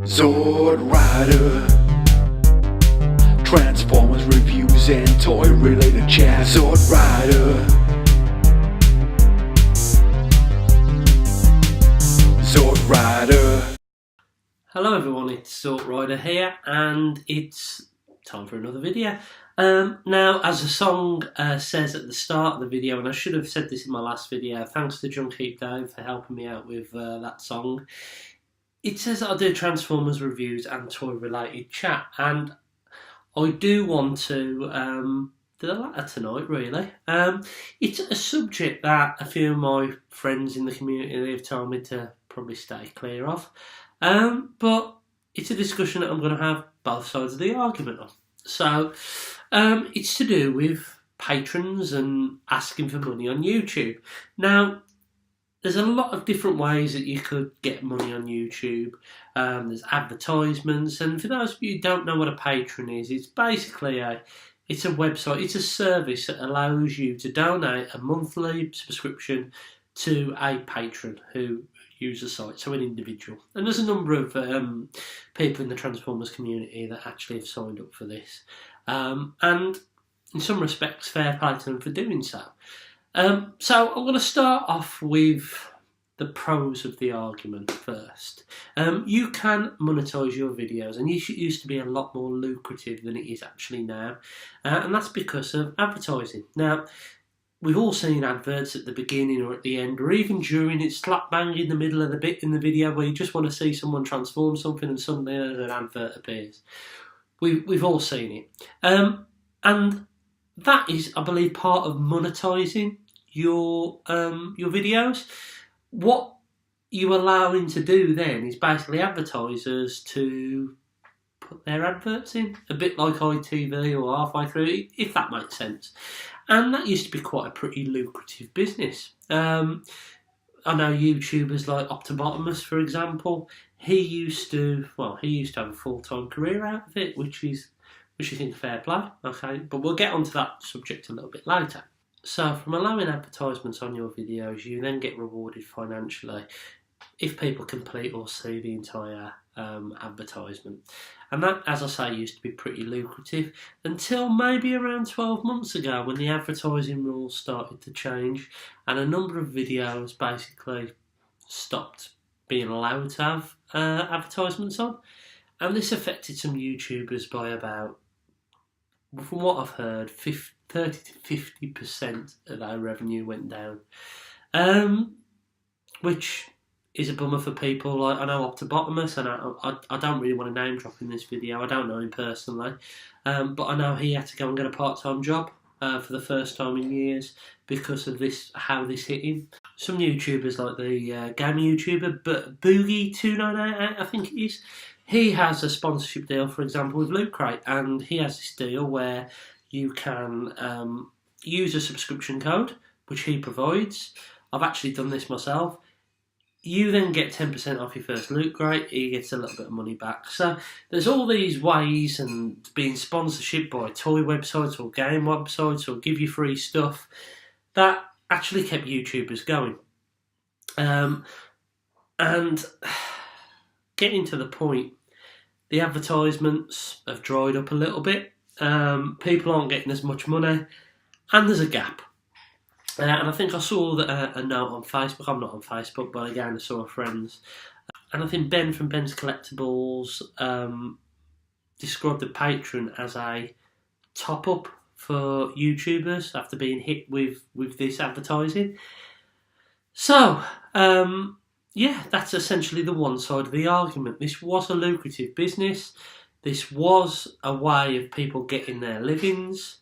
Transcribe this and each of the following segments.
Sword Rider, Transformers reviews and toy related chat. Sword Rider, Sword Rider. Hello everyone, it's Sword Rider here, and it's time for another video. Now, as the song says at the start of the video, and I should have said this in my last video, thanks to Junkie Dave for helping me out with that song. It says that I do Transformers reviews and toy related chat, and I do want to do the latter tonight, really. It's a subject that a few of my friends in the community have told me to probably stay clear of. But it's a discussion that I'm going to have both sides of the argument on. So, it's to do with patrons and asking for money on YouTube. Now, there's a lot of different ways that you could get money on YouTube. There's advertisements, and for those of you who don't know what a patron is, it's basically it's a website, it's a service that allows you to donate a monthly subscription to a patron who use the site, so an individual. And there's a number of people in the Transformers community that actually have signed up for this. And in some respects, fair play to them for doing so. So I'm going to start off with the pros of the argument first. You can monetize your videos, and it used to be a lot more lucrative than it is actually now. And that's because of advertising. Now, we've all seen adverts at the beginning or at the end, or even during it, slap bang in the middle of the bit in the video where you just want to see someone transform something and suddenly an advert appears. We've all seen it. And that is, I believe, part of monetizing your videos. What you're allowing to do then is basically advertisers to put their adverts in, a bit like ITV or halfway through, if that makes sense. And that used to be quite a pretty lucrative business. I know YouTubers like Optibotimus, for example. He used to have a full-time career out of it, which is fair play. Okay, but we'll get onto that subject a little bit later. So, from allowing advertisements on your videos, you then get rewarded financially if people complete or see the entire advertisement. And that, as I say, used to be pretty lucrative until maybe around 12 months ago, when the advertising rules started to change and a number of videos basically stopped being allowed to have advertisements on. And this affected some YouTubers by about, from what I've heard, 30 to 50% of their revenue went down, which is a bummer for people. Like, I know Optibotimus, and I don't really want to name drop in this video. I don't know him personally, but I know he had to go and get a part-time job for the first time in years because of this, how this hit him. Some YouTubers, like the gaming YouTuber Boogie2988, I think it is, he has a sponsorship deal, for example, with Loot Crate, and he has this deal where you can use a subscription code, which he provides. I've actually done this myself. You then get 10% off your first Loot Crate, he gets a little bit of money back. So there's all these ways, and being sponsorship by toy websites or game websites or give you free stuff, that actually kept YouTubers going. And getting to the point, the advertisements have dried up a little bit. People aren't getting as much money, and there's a gap. And I think I saw a note on Facebook. I'm not on Facebook, but again, I saw a friend's. And I think Ben from Ben's Collectibles described the patron as a top-up for YouTubers after being hit with this advertising. So, yeah, that's essentially the one side of the argument. This was a lucrative business. This was a way of people getting their livings.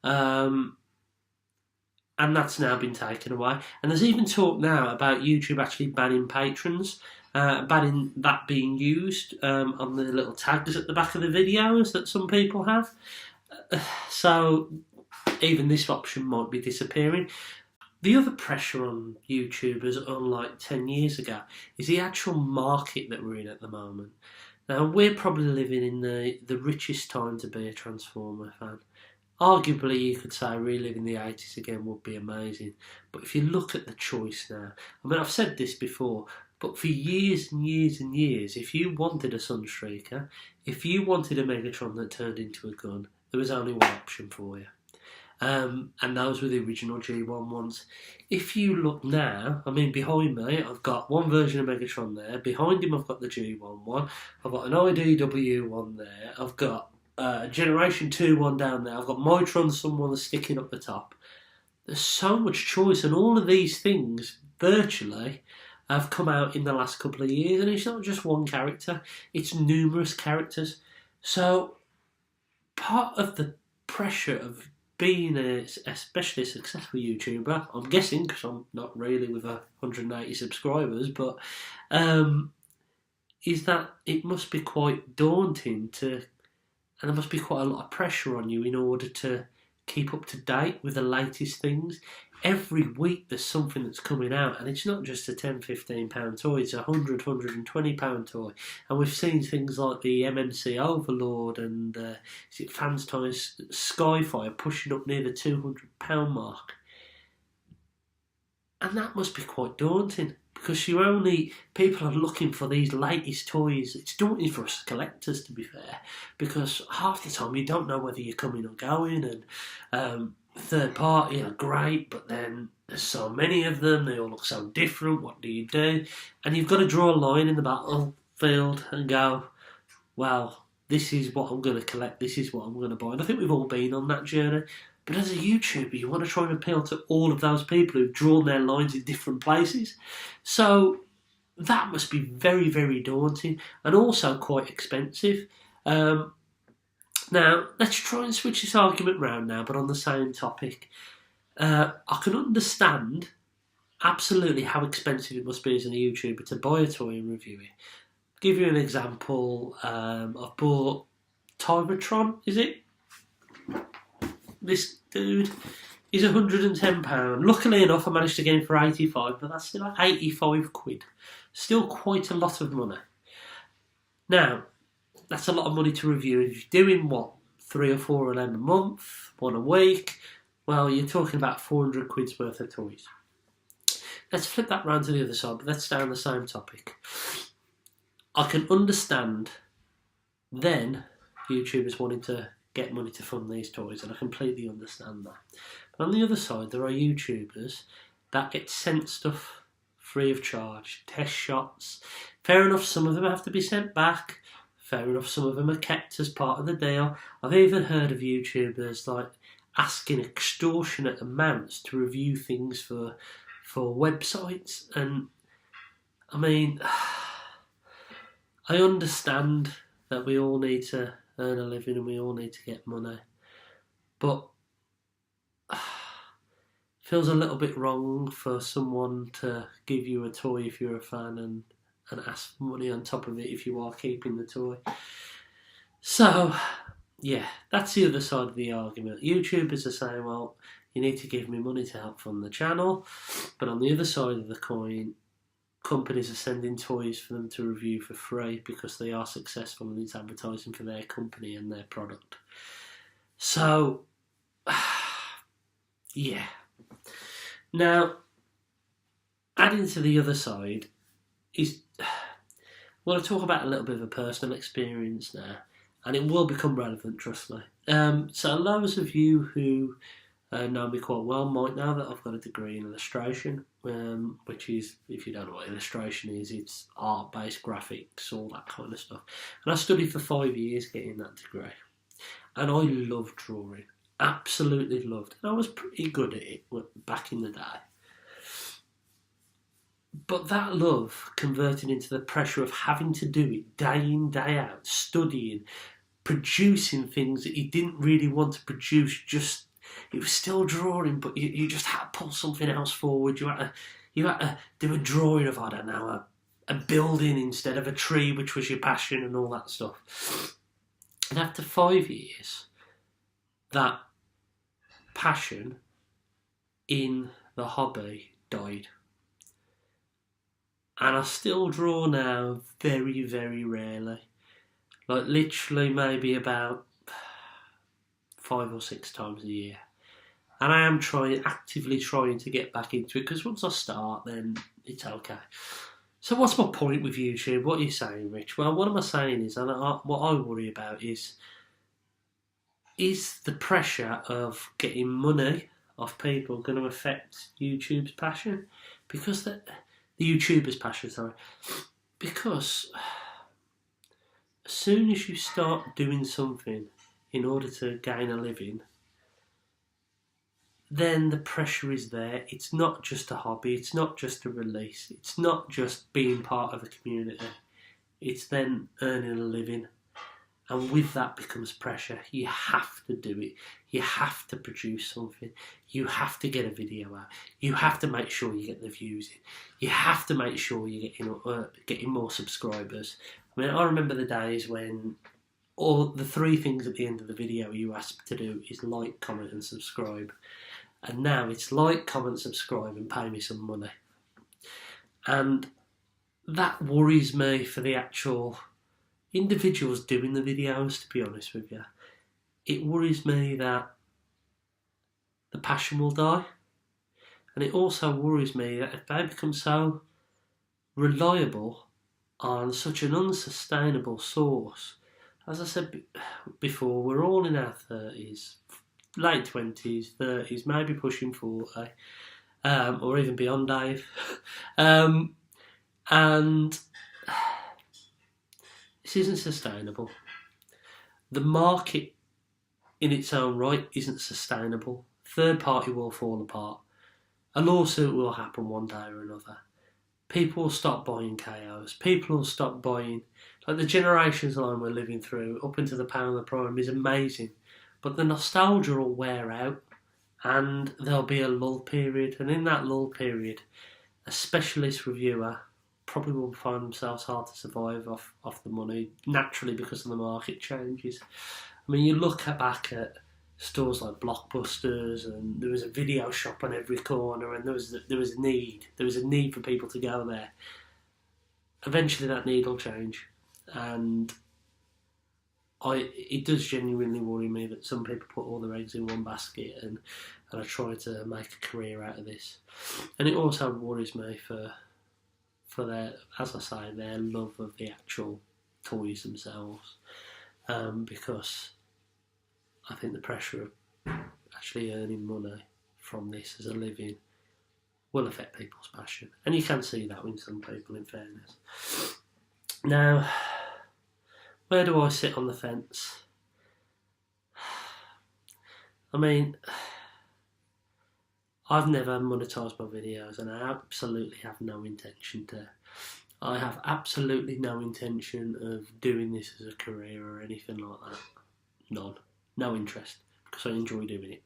And that's now been taken away. And there's even talk now about YouTube actually banning patrons, banning that being used on the little tags at the back of the videos that some people have. So even this option might be disappearing. The other pressure on YouTubers, unlike 10 years ago, is the actual market that we're in at the moment. Now, we're probably living in the richest time to be a Transformer fan. Arguably, you could say reliving the 80s again would be amazing. But if you look at the choice now, I mean, I've said this before, But for years and years and years, if you wanted a Sunstreaker, if you wanted a Megatron that turned into a gun, there was only one option for you. And those were the original G1 ones. If you look now, I mean, behind me, I've got one version of Megatron there. Behind him, I've got the G1 one. I've got an IDW one there. I've got a Generation 2 one down there. I've got Mitron, someone that's sticking up the top. There's so much choice, and all of these things, virtually, have come out in the last couple of years, and it's not just one character, it's numerous characters. So part of the pressure of being a especially successful YouTuber, I'm guessing, because I'm not really with 180 subscribers, but is that it must be quite daunting and there must be quite a lot of pressure on you in order to keep up to date with the latest things. Every week there's something that's coming out, and it's not just a £10, £15 toy, it's a £100, £120 toy. And we've seen things like the MMC Overlord and is it Fans Toys Skyfire pushing up near the £200 mark. And that must be quite daunting, because people are looking for these latest toys. It's daunting for us collectors, to be fair, because half the time you don't know whether you're coming or going, and third party are great, but then there's so many of them, they all look so different. What do you do? And you've got to draw a line in the battlefield and go, well, this is what I'm going to collect, this is what I'm going to buy. And I think we've all been on that journey. But as a YouTuber, you want to try and appeal to all of those people who've drawn their lines in different places. So that must be very, very daunting, and also quite expensive. Now, let's try and switch this argument round now, but on the same topic. I can understand absolutely how expensive it must be as a YouTuber to buy a toy and review it. I'll give you an example. I've bought Tyvatron, is it? This dude is £110. Luckily enough, I managed to get him for 85, but that's still like 85 quid. Still quite a lot of money. Now, that's a lot of money to review. If you're doing, 3 or 4 of them a month, one a week, well, you're talking about 400 quid's worth of toys. Let's flip that round to the other side, but let's stay on the same topic. I can understand then YouTubers wanting to get money to fund these toys, and I completely understand that. But on the other side, there are YouTubers that get sent stuff free of charge, test shots. Fair enough, some of them have to be sent back. Fair enough, some of them are kept as part of the deal. I've even heard of YouTubers like asking extortionate amounts to review things for websites. And I mean, I understand that we all need to earn a living and we all need to get money, but feels a little bit wrong for someone to give you a toy if you're a fan and ask for money on top of it if you are keeping the toy. So, yeah, that's the other side of the argument. YouTubers are saying, well, you need to give me money to help fund the channel, but on the other side of the coin, companies are sending toys for them to review for free because they are successful and it's advertising for their company and their product. So, yeah. Now, adding to the other side is, well, I'll talk about a little bit of a personal experience now, and it will become relevant, trust me. So those of you who know me quite well might know that I've got a degree in illustration, which is, if you don't know what illustration is, it's art-based graphics, all that kind of stuff. And I studied for 5 years getting that degree. And I loved drawing, absolutely loved. And I was pretty good at it back in the day. But that love converted into the pressure of having to do it day in, day out, studying, producing things that you didn't really want to produce. Just, it was still drawing, but you just had to pull something else forward. You had to do a drawing of, I don't know, a building instead of a tree, which was your passion and all that stuff. And after 5 years, that passion in the hobby died. And I still draw now very, very rarely. Like literally maybe about 5 or 6 times a year. And I am actively trying to get back into it, because once I start, then it's okay. So what's my point with YouTube? What are you saying, Rich? Well, what am I saying is, what I worry about is the pressure of getting money off people going to affect YouTube's passion? Because the YouTuber's passion, sorry. Because as soon as you start doing something in order to gain a living, then the pressure is there. It's not just a hobby, it's not just a release, it's not just being part of a community, it's then earning a living. And with that becomes pressure. You have to do it. You have to produce something. You have to get a video out. You have to make sure you get the views in. You have to make sure you're getting more subscribers. I mean, I remember the days when all the three things at the end of the video you asked to do is like, comment and subscribe. And now it's like, comment, subscribe and pay me some money. And that worries me for the actual individuals doing the videos, to be honest with you. It worries me that the passion will die. And it also worries me that if they become so reliable on such an unsustainable source, as I said before, we're all in our 30s, late 20s, 30s, maybe pushing 40, or even beyond, Dave. And this isn't sustainable. The market in its own right isn't sustainable. Third party will fall apart. A lawsuit will happen one day or another. People will stop buying KOs. People will stop buying. Like the generations line we're living through, up into the pound of the prime, is amazing. But the nostalgia will wear out and there'll be a lull period. And in that lull period, a specialist reviewer probably will find themselves hard to survive off the money, naturally, because of the market changes. I mean, you look back at stores like Blockbusters, and there was a video shop on every corner, and there was a need for people to go there. Eventually that need will change, and it does genuinely worry me that some people put all their eggs in one basket and I try to make a career out of this. And it also worries me for their, as I say, their love of the actual toys themselves, because I think the pressure of actually earning money from this as a living will affect people's passion, and you can see that with some people, in fairness. Now, where do I sit on the fence? I mean, I've never monetised my videos, and I absolutely have no intention to. I have absolutely no intention of doing this as a career or anything like that. None. No interest, because I enjoy doing it.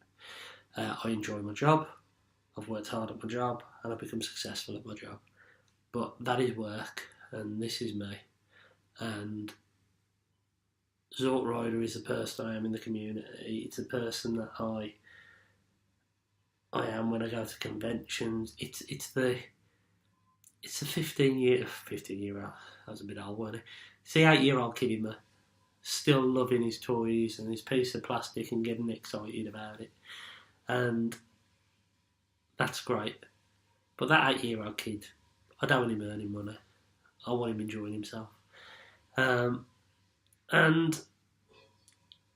I enjoy my job. I've worked hard at my job, and I've become successful at my job. But that is work, and this is me. And Zort Rider is the person I am in the community. It's a person that I am when I go to conventions. It's the 15-year-old. That was a bit old, wasn't it? It's the 8-year-old kid in me, still loving his toys and his piece of plastic and getting excited about it, and that's great. But that 8-year-old kid, I don't want him earning money. I want him enjoying himself. And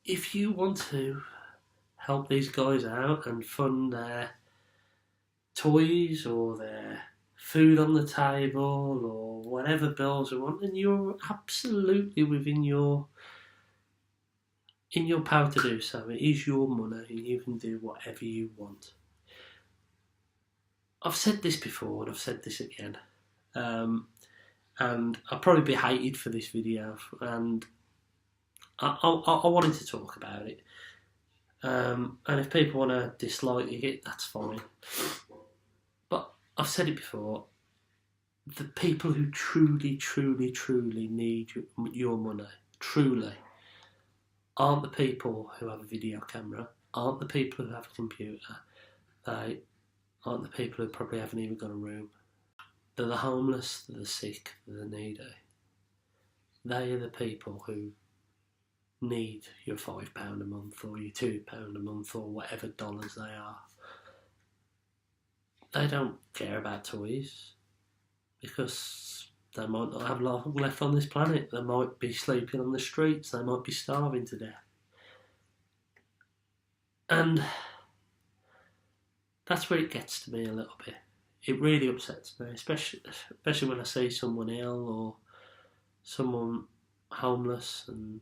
if you want to help these guys out and fund their toys or their food on the table or whatever bills they want, then you're absolutely within your power to do so. It is your money and you can do whatever you want. I've said this before and I've said this again, and I'll probably be hated for this video, and I wanted to talk about it, and if people want to dislike it, that's fine. But I've said it before, the people who truly, truly, truly need your money, truly, aren't the people who have a video camera, aren't the people who have a computer, they aren't the people who probably haven't even got a room. They're the homeless, they're the sick, they're the needy. They are the people who need your £5 a month or your £2 a month or whatever dollars they are. They don't care about toys. because they might not have long left on this planet. They might be sleeping on the streets. They might be starving to death. And that's where it gets to me a little bit. It really upsets me, especially when I see someone ill or someone homeless, and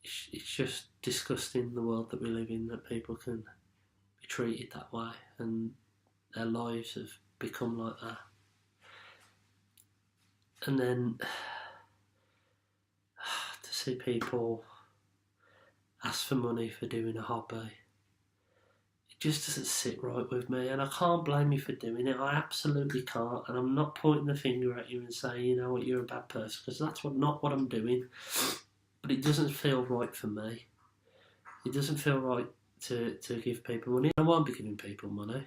it's just disgusting, the world that we live in, that people can be treated that way and their lives have become like that. And then to see people ask for money for doing a hobby, it just doesn't sit right with me, and I can't blame you for doing it. I absolutely can't, and I'm not pointing the finger at you and saying, you know what, you're a bad person, because that's not what I'm doing. But it doesn't feel right for me. It doesn't feel right to give people money. I won't be giving people money.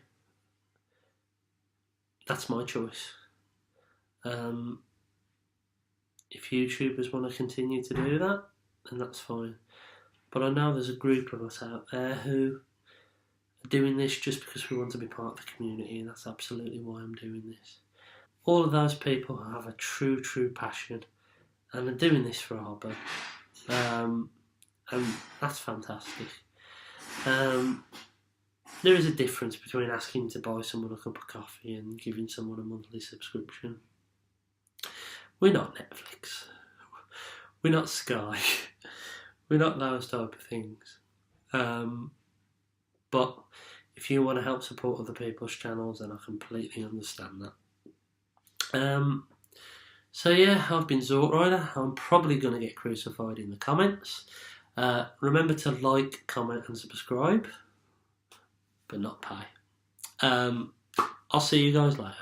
That's my choice. If YouTubers want to continue to do that, then that's fine. But I know there's a group of us out there who are doing this just because we want to be part of the community, and that's absolutely why I'm doing this. All of those people have a true passion and are doing this for a hobby. And that's fantastic. There is a difference between asking to buy someone a cup of coffee and giving someone a monthly subscription. We're not Netflix. We're not Sky. We're not those type of things. But if you want to help support other people's channels, then I completely understand that. So yeah, I've been Zort Rider. I'm probably going to get crucified in the comments. Remember to like, comment and subscribe, but not pay. I'll see you guys later.